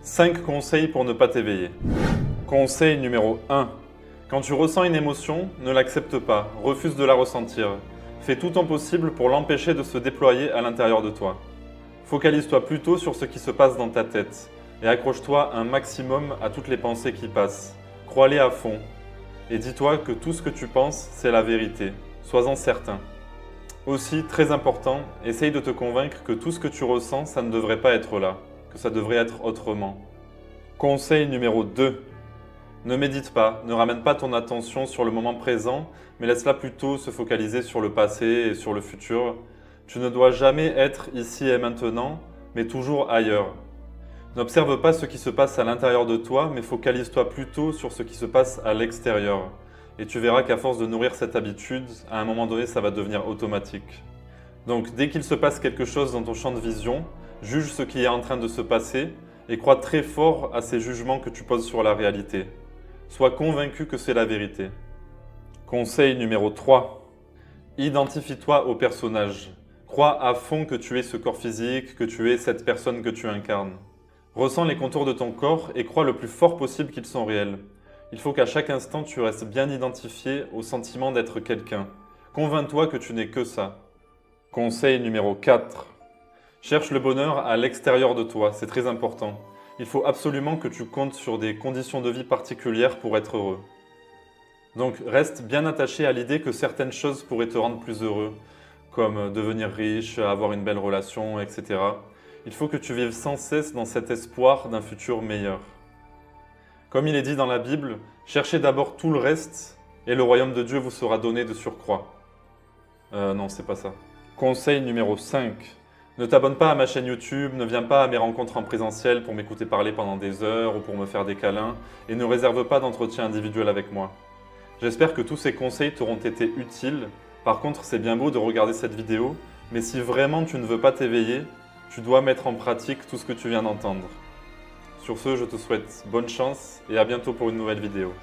5 conseils pour ne pas t'éveiller. Conseil numéro 1. Quand tu ressens une émotion, ne l'accepte pas, refuse de la ressentir. Fais tout ton possible pour l'empêcher de se déployer à l'intérieur de toi. Focalise-toi plutôt sur ce qui se passe dans ta tête et accroche-toi un maximum à toutes les pensées qui passent. Crois-les à fond et dis-toi que tout ce que tu penses, c'est la vérité. Sois-en certain. Aussi, très important, essaye de te convaincre que tout ce que tu ressens, ça ne devrait pas être là, que ça devrait être autrement. Conseil numéro 2. Ne médite pas, ne ramène pas ton attention sur le moment présent, mais laisse-la plutôt se focaliser sur le passé et sur le futur. Tu ne dois jamais être ici et maintenant, mais toujours ailleurs. N'observe pas ce qui se passe à l'intérieur de toi, mais focalise-toi plutôt sur ce qui se passe à l'extérieur. Et tu verras qu'à force de nourrir cette habitude, à un moment donné, ça va devenir automatique. Donc, dès qu'il se passe quelque chose dans ton champ de vision, juge ce qui est en train de se passer et crois très fort à ces jugements que tu poses sur la réalité. Sois convaincu que c'est la vérité. Conseil numéro 3. Identifie-toi au personnage. Crois à fond que tu es ce corps physique, que tu es cette personne que tu incarnes. Ressens les contours de ton corps et crois le plus fort possible qu'ils sont réels. Il faut qu'à chaque instant tu restes bien identifié au sentiment d'être quelqu'un. Convainc-toi que tu n'es que ça. Conseil numéro 4. Cherche le bonheur à l'extérieur de toi, c'est très important. Il faut absolument que tu comptes sur des conditions de vie particulières pour être heureux. Donc reste bien attaché à l'idée que certaines choses pourraient te rendre plus heureux, comme devenir riche, avoir une belle relation, etc. Il faut que tu vives sans cesse dans cet espoir d'un futur meilleur. Comme il est dit dans la Bible, cherchez d'abord tout le reste et le royaume de Dieu vous sera donné de surcroît. Non, c'est pas ça. Conseil numéro 5. Ne t'abonne pas à ma chaîne YouTube, ne viens pas à mes rencontres en présentiel pour m'écouter parler pendant des heures ou pour me faire des câlins et ne réserve pas d'entretien individuel avec moi. J'espère que tous ces conseils t'auront été utiles. Par contre, c'est bien beau de regarder cette vidéo, mais si vraiment tu ne veux pas t'éveiller, tu dois mettre en pratique tout ce que tu viens d'entendre. Sur ce, je te souhaite bonne chance et à bientôt pour une nouvelle vidéo.